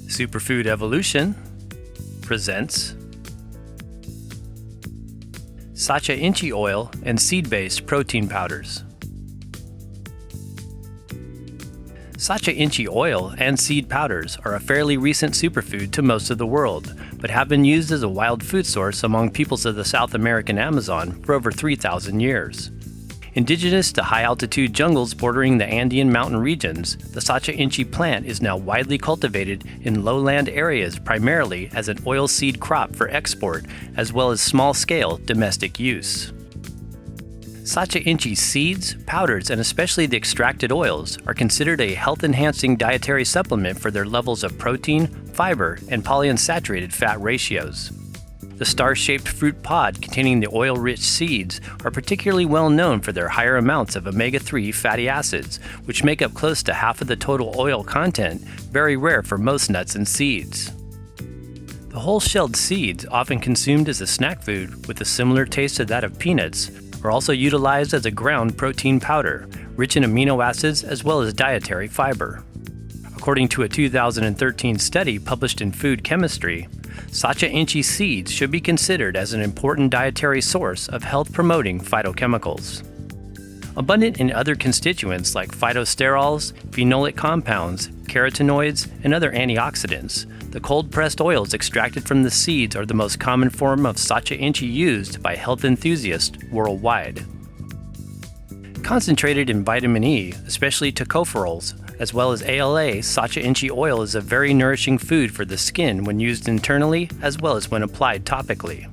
Superfood Evolution presents Sacha Inchi Oil and seed-based protein powders. Sacha Inchi Oil and seed powders are a fairly recent superfood to most of the world, but have been used as a wild food source among peoples of the South American Amazon for over 3,000 years. Indigenous to high-altitude jungles bordering the Andean mountain regions, the Sacha Inchi plant is now widely cultivated in lowland areas primarily as an oilseed crop for export, as well as small-scale domestic use. Sacha Inchi seeds, powders, and especially the extracted oils are considered a health-enhancing dietary supplement for their levels of protein, fiber, and polyunsaturated fat ratios. The star-shaped fruit pod containing the oil-rich seeds are particularly well known for their higher amounts of omega-3 fatty acids, which make up close to half of the total oil content, very rare for most nuts and seeds. The whole-shelled seeds, often consumed as a snack food with a similar taste to that of peanuts, are also utilized as a ground protein powder, rich in amino acids as well as dietary fiber. According to a 2013 study published in Food Chemistry, Sacha Inchi seeds should be considered as an important dietary source of health-promoting phytochemicals. Abundant in other constituents like phytosterols, phenolic compounds, carotenoids, and other antioxidants, the cold-pressed oils extracted from the seeds are the most common form of Sacha Inchi used by health enthusiasts worldwide. Concentrated in vitamin E, especially tocopherols, as well as ALA, Sacha Inchi oil is a very nourishing food for the skin when used internally as well as when applied topically.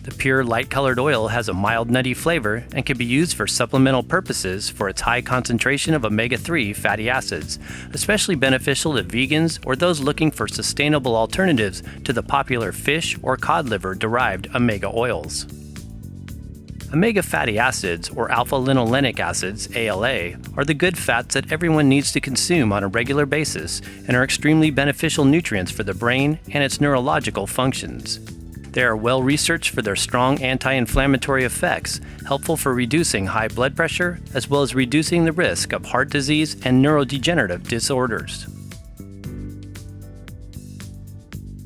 The pure light-colored oil has a mild nutty flavor and can be used for supplemental purposes for its high concentration of omega-3 fatty acids, especially beneficial to vegans or those looking for sustainable alternatives to the popular fish or cod liver-derived omega oils. Omega fatty acids, or alpha-linolenic acids, ALA, are the good fats that everyone needs to consume on a regular basis and are extremely beneficial nutrients for the brain and its neurological functions. They are well researched for their strong anti-inflammatory effects, helpful for reducing high blood pressure, as well as reducing the risk of heart disease and neurodegenerative disorders.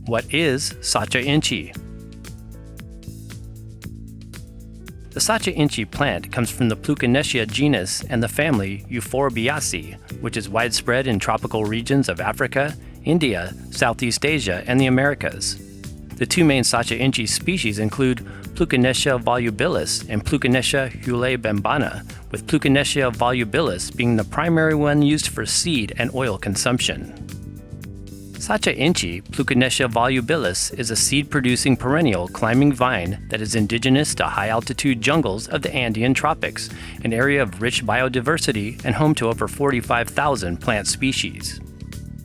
What is Sacha Inchi? The Sacha Inchi plant comes from the Plukenetia genus and the family Euphorbiaceae, which is widespread in tropical regions of Africa, India, Southeast Asia, and the Americas. The two main Sacha Inchi species include Plukenetia volubilis and Plukenetia hulebembana, with Plukenetia volubilis being the primary one used for seed and oil consumption. Sacha Inchi, Plukenetia volubilis, is a seed-producing perennial climbing vine that is indigenous to high-altitude jungles of the Andean tropics, an area of rich biodiversity and home to over 45,000 plant species.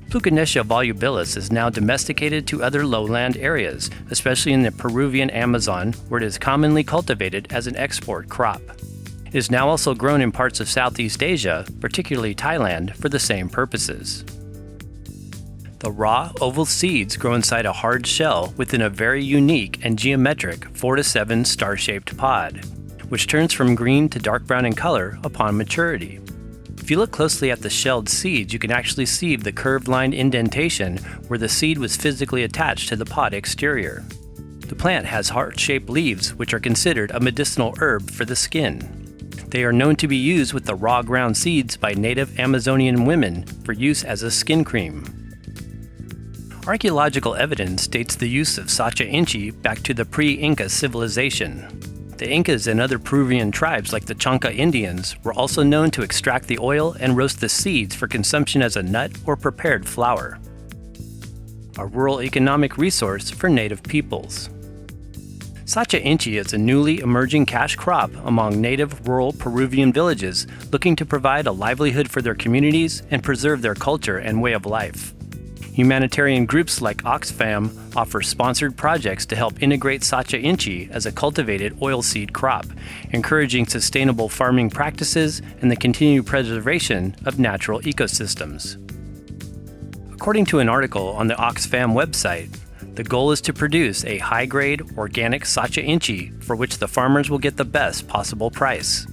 Plukenetia volubilis is now domesticated to other lowland areas, especially in the Peruvian Amazon, where it is commonly cultivated as an export crop. It is now also grown in parts of Southeast Asia, particularly Thailand, for the same purposes. The raw, oval seeds grow inside a hard shell within a very unique and geometric 4 to 7 star-shaped pod, which turns from green to dark brown in color upon maturity. If you look closely at the shelled seeds, you can actually see the curved-lined indentation where the seed was physically attached to the pod exterior. The plant has heart-shaped leaves, which are considered a medicinal herb for the skin. They are known to be used with the raw ground seeds by native Amazonian women for use as a skin cream. Archaeological evidence dates the use of Sacha Inchi back to the pre-Inca civilization. The Incas and other Peruvian tribes like the Chanca Indians were also known to extract the oil and roast the seeds for consumption as a nut or prepared flour. A rural economic resource for native peoples. Sacha Inchi is a newly emerging cash crop among native rural Peruvian villages looking to provide a livelihood for their communities and preserve their culture and way of life. Humanitarian groups like Oxfam offer sponsored projects to help integrate Sacha Inchi as a cultivated oilseed crop, encouraging sustainable farming practices and the continued preservation of natural ecosystems. According to an article on the Oxfam website, the goal is to produce a high-grade organic Sacha Inchi for which the farmers will get the best possible price.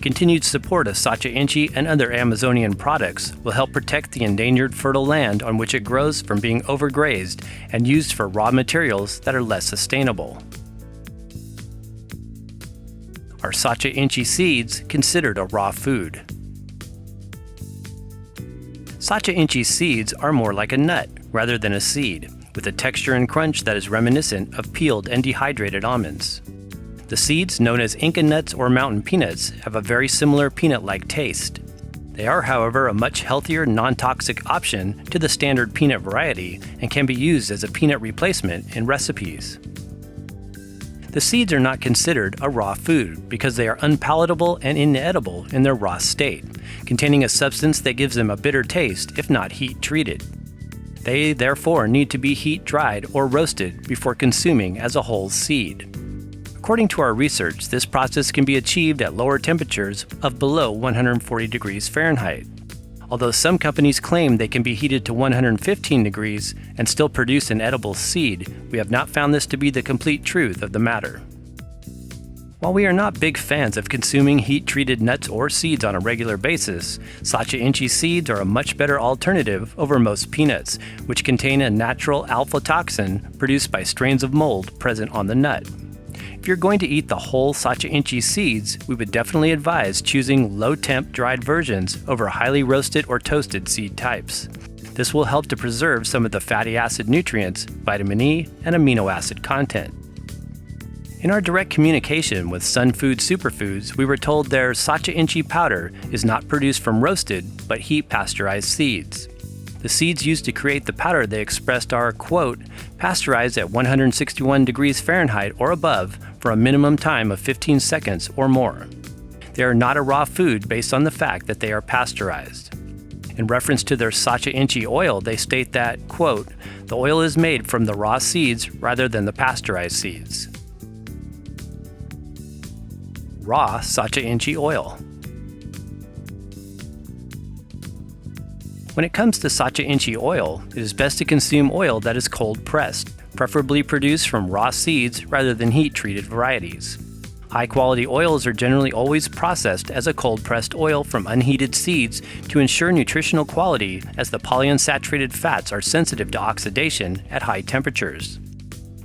Continued support of Sacha Inchi and other Amazonian products will help protect the endangered fertile land on which it grows from being overgrazed and used for raw materials that are less sustainable. Are Sacha Inchi seeds considered a raw food? Sacha Inchi seeds are more like a nut rather than a seed, with a texture and crunch that is reminiscent of peeled and dehydrated almonds. The seeds, known as Inca nuts or mountain peanuts, have a very similar peanut-like taste. They are, however, a much healthier, non-toxic option to the standard peanut variety and can be used as a peanut replacement in recipes. The seeds are not considered a raw food because they are unpalatable and inedible in their raw state, containing a substance that gives them a bitter taste if not heat-treated. They therefore need to be heat-dried or roasted before consuming as a whole seed. According to our research, this process can be achieved at lower temperatures of below 140 degrees Fahrenheit. Although some companies claim they can be heated to 115 degrees and still produce an edible seed, we have not found this to be the complete truth of the matter. While we are not big fans of consuming heat-treated nuts or seeds on a regular basis, Sacha Inchi seeds are a much better alternative over most peanuts, which contain a natural alpha toxin produced by strains of mold present on the nut. If you're going to eat the whole Sacha Inchi seeds, we would definitely advise choosing low-temp dried versions over highly roasted or toasted seed types. This will help to preserve some of the fatty acid nutrients, vitamin E, and amino acid content. In our direct communication with Sun Food Superfoods, we were told their Sacha Inchi powder is not produced from roasted, but heat pasteurized seeds. The seeds used to create the powder they expressed are, quote, pasteurized at 161 degrees Fahrenheit or above for a minimum time of 15 seconds or more. They are not a raw food based on the fact that they are pasteurized. In reference to their Sacha Inchi oil, they state that, quote, the oil is made from the raw seeds rather than the pasteurized seeds. Raw Sacha Inchi oil. When it comes to Sacha Inchi oil, it is best to consume oil that is cold pressed, preferably produced from raw seeds rather than heat-treated varieties. High-quality oils are generally always processed as a cold-pressed oil from unheated seeds to ensure nutritional quality, as the polyunsaturated fats are sensitive to oxidation at high temperatures.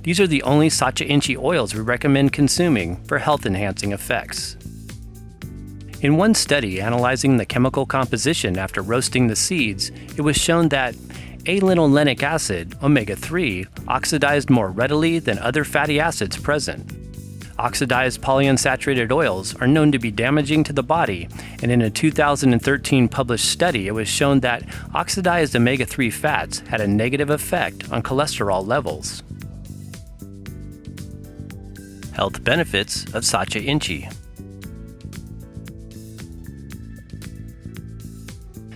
These are the only Sacha Inchi oils we recommend consuming for health-enhancing effects. In one study analyzing the chemical composition after roasting the seeds, it was shown that A-linolenic acid, omega-3, oxidized more readily than other fatty acids present. Oxidized polyunsaturated oils are known to be damaging to the body, and in a 2013 published study, it was shown that oxidized omega-3 fats had a negative effect on cholesterol levels. Health benefits of Sacha Inchi.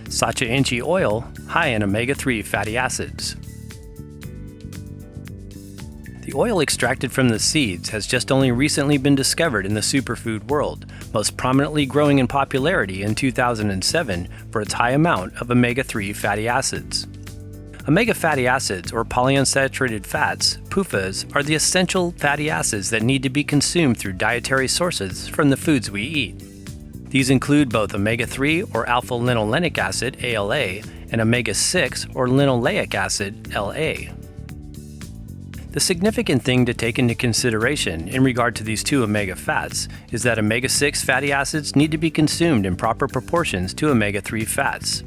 Sacha Inchi oil, high in omega-3 fatty acids. The oil extracted from the seeds has just only recently been discovered in the superfood world, most prominently growing in popularity in 2007 for its high amount of omega-3 fatty acids. Omega fatty acids, or polyunsaturated fats, PUFAs, are the essential fatty acids that need to be consumed through dietary sources from the foods we eat. These include both omega-3 or alpha-linolenic acid, ALA, and omega-6 or linoleic acid, LA. The significant thing to take into consideration in regard to these two omega fats is that omega-6 fatty acids need to be consumed in proper proportions to omega-3 fats.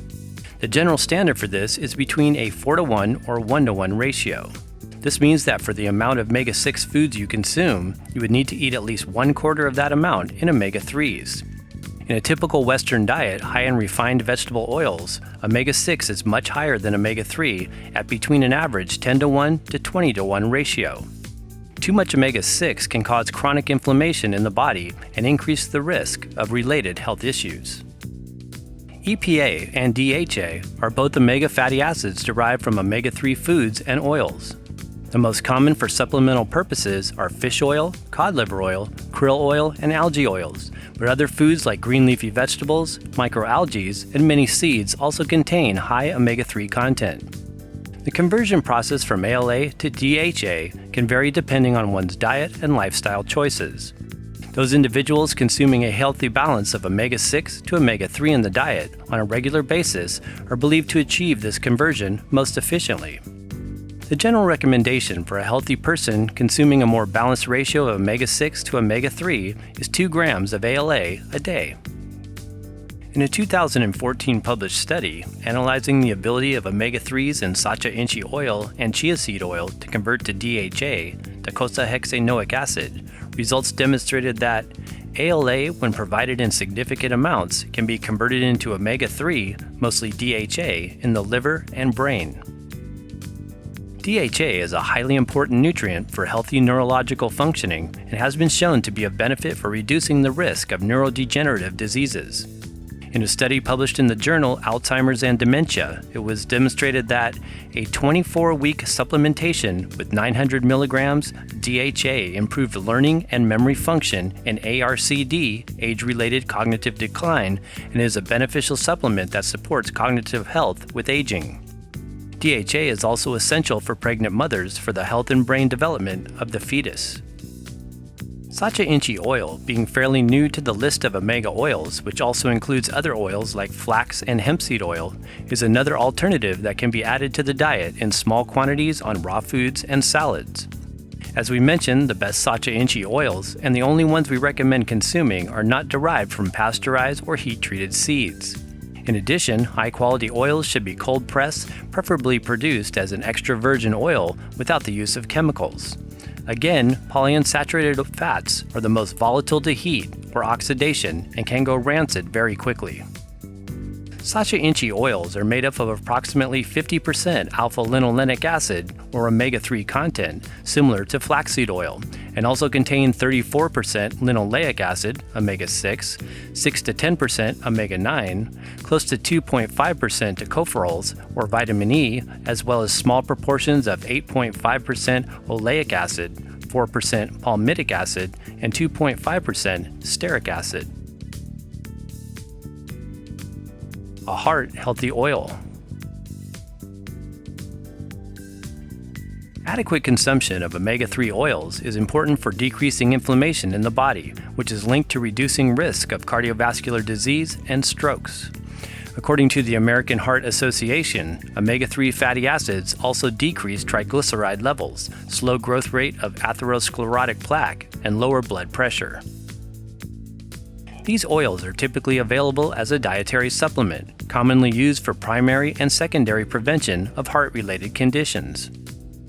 The general standard for this is between a 4:1 or 1:1 ratio. This means that for the amount of omega-6 foods you consume, you would need to eat at least 1/4 of that amount in omega-3s. In a typical Western diet high in refined vegetable oils, omega-6 is much higher than omega-3 at between an average 10:1 to 20:1 ratio. Too much omega-6 can cause chronic inflammation in the body and increase the risk of related health issues. EPA and DHA are both omega fatty acids derived from omega-3 foods and oils. The most common for supplemental purposes are fish oil, cod liver oil, krill oil, and algae oils, but other foods like green leafy vegetables, microalgae, and many seeds also contain high omega-3 content. The conversion process from ALA to DHA can vary depending on one's diet and lifestyle choices. Those individuals consuming a healthy balance of omega-6 to omega-3 in the diet on a regular basis are believed to achieve this conversion most efficiently. The general recommendation for a healthy person consuming a more balanced ratio of omega-6 to omega-3 is 2 grams of ALA a day. In a 2014 published study analyzing the ability of omega-3s in Sacha Inchi Oil and chia seed oil to convert to DHA, docosahexaenoic acid, results demonstrated that ALA, when provided in significant amounts, can be converted into omega-3, mostly DHA, in the liver and brain. DHA is a highly important nutrient for healthy neurological functioning and has been shown to be of benefit for reducing the risk of neurodegenerative diseases. In a study published in the journal Alzheimer's and Dementia, it was demonstrated that a 24-week supplementation with 900 milligrams DHA improved learning and memory function in ARCD, age-related cognitive decline, and is a beneficial supplement that supports cognitive health with aging. DHA is also essential for pregnant mothers for the health and brain development of the fetus. Sacha Inchi Oil, being fairly new to the list of omega oils, which also includes other oils like flax and hemp seed oil, is another alternative that can be added to the diet in small quantities on raw foods and salads. As we mentioned, the best Sacha Inchi oils, and the only ones we recommend consuming, are not derived from pasteurized or heat-treated seeds. In addition, high-quality oils should be cold-pressed, preferably produced as an extra virgin oil without the use of chemicals. Again, polyunsaturated fats are the most volatile to heat or oxidation and can go rancid very quickly. Sacha Inchi oils are made up of approximately 50% alpha-linolenic acid or omega-3 content, similar to flaxseed oil, and also contain 34% linoleic acid, omega-6, 6 to 10% omega-9, close to 2.5% tocopherols or vitamin E, as well as small proportions of 8.5% oleic acid, 4% palmitic acid, and 2.5% stearic acid. A heart-healthy oil. Adequate consumption of omega-3 oils is important for decreasing inflammation in the body, which is linked to reducing risk of cardiovascular disease and strokes. According to the American Heart Association, omega-3 fatty acids also decrease triglyceride levels, slow growth rate of atherosclerotic plaque, and lower blood pressure. These oils are typically available as a dietary supplement, commonly used for primary and secondary prevention of heart-related conditions.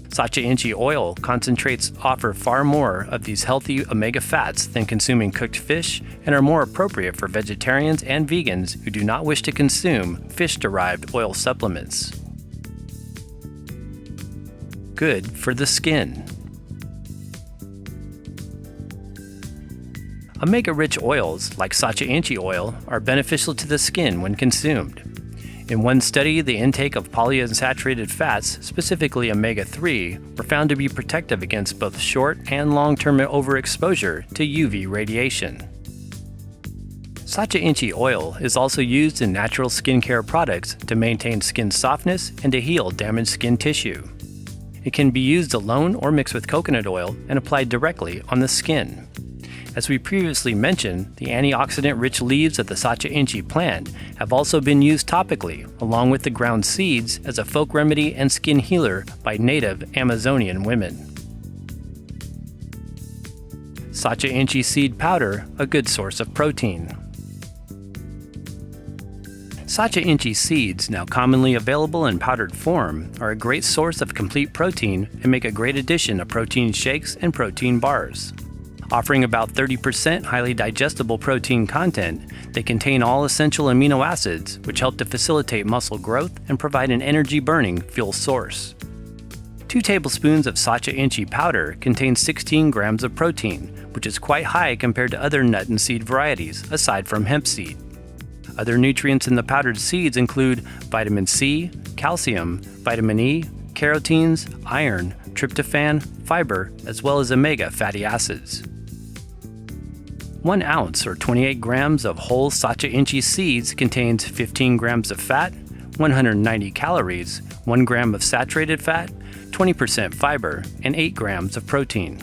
Sacha Inchi Oil concentrates offer far more of these healthy omega fats than consuming cooked fish and are more appropriate for vegetarians and vegans who do not wish to consume fish-derived oil supplements. Good for the skin. Omega-rich oils, like Sacha Inchi Oil, are beneficial to the skin when consumed. In one study, the intake of polyunsaturated fats, specifically omega-3, were found to be protective against both short and long-term overexposure to UV radiation. Sacha Inchi Oil is also used in natural skincare products to maintain skin softness and to heal damaged skin tissue. It can be used alone or mixed with coconut oil and applied directly on the skin. As we previously mentioned, the antioxidant-rich leaves of the Sacha Inchi plant have also been used topically, along with the ground seeds, as a folk remedy and skin healer by native Amazonian women. Sacha Inchi seed powder, a good source of protein. Sacha Inchi seeds, now commonly available in powdered form, are a great source of complete protein and make a great addition to protein shakes and protein bars. Offering about 30% highly digestible protein content, they contain all essential amino acids, which help to facilitate muscle growth and provide an energy-burning fuel source. 2 tablespoons of Sacha Inchi powder contain 16 grams of protein, which is quite high compared to other nut and seed varieties, aside from hemp seed. Other nutrients in the powdered seeds include vitamin C, calcium, vitamin E, carotenes, iron, tryptophan, fiber, as well as omega fatty acids. 1 ounce or 28 grams of whole Sacha Inchi seeds contains 15 grams of fat, 190 calories, 1 gram of saturated fat, 20% fiber, and 8 grams of protein.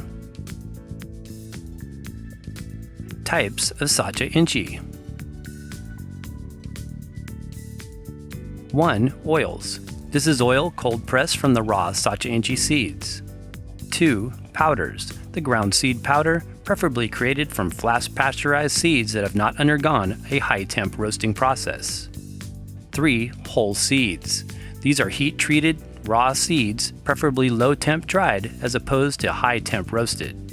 types of Sacha Inchi. 1. Oils. This is oil cold pressed from the raw Sacha Inchi seeds. 2. Powders. The ground seed powder, preferably created from flash pasteurized seeds that have not undergone a high temp roasting process. 3. Whole seeds. These are heat treated, raw seeds, preferably low temp dried as opposed to high temp roasted.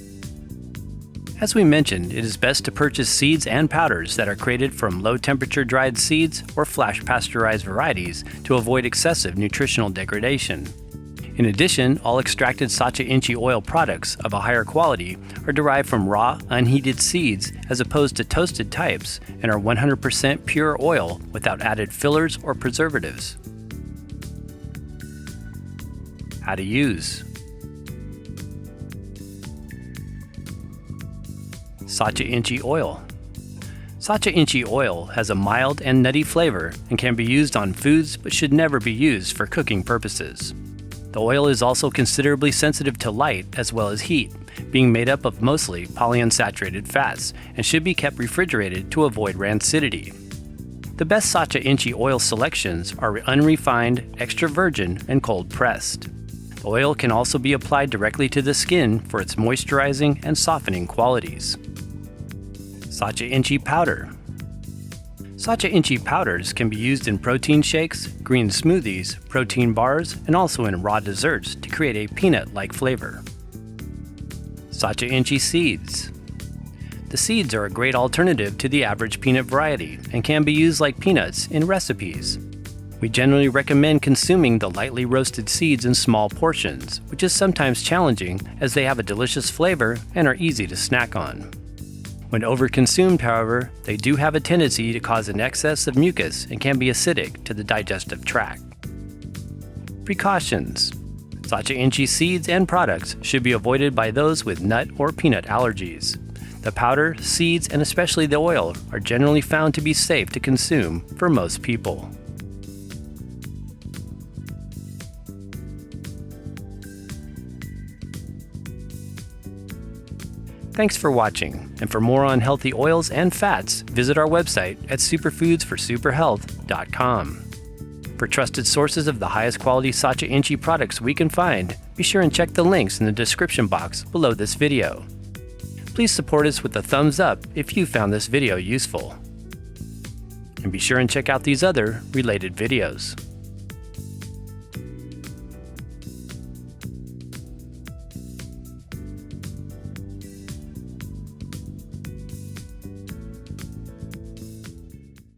As we mentioned, it is best to purchase seeds and powders that are created from low temperature dried seeds or flash pasteurized varieties to avoid excessive nutritional degradation. In addition, all extracted Sacha Inchi oil products of a higher quality are derived from raw, unheated seeds as opposed to toasted types and are 100% pure oil without added fillers or preservatives. How to use. Sacha Inchi Oil. Sacha Inchi oil has a mild and nutty flavor and can be used on foods but should never be used for cooking purposes. The oil is also considerably sensitive to light as well as heat, being made up of mostly polyunsaturated fats and should be kept refrigerated to avoid rancidity. The best Sacha Inchi oil selections are unrefined, extra virgin, and cold pressed. The oil can also be applied directly to the skin for its moisturizing and softening qualities. Sacha Inchi powder. Sacha Inchi powders can be used in protein shakes, green smoothies, protein bars, and also in raw desserts to create a peanut-like flavor. Sacha Inchi seeds. The seeds are a great alternative to the average peanut variety and can be used like peanuts in recipes. We generally recommend consuming the lightly roasted seeds in small portions, which is sometimes challenging as they have a delicious flavor and are easy to snack on. When overconsumed, however, they do have a tendency to cause an excess of mucus and can be acidic to the digestive tract. Precautions. Sacha Inchi seeds and products should be avoided by those with nut or peanut allergies. The powder, seeds, and especially the oil are generally found to be safe to consume for most people. Thanks for watching, and for more on healthy oils and fats, visit our website at superfoodsforsuperhealth.com. For trusted sources of the highest quality Sacha Inchi products we can find, be sure and check the links in the description box below this video. Please support us with a thumbs up if you found this video useful. And be sure and check out these other related videos.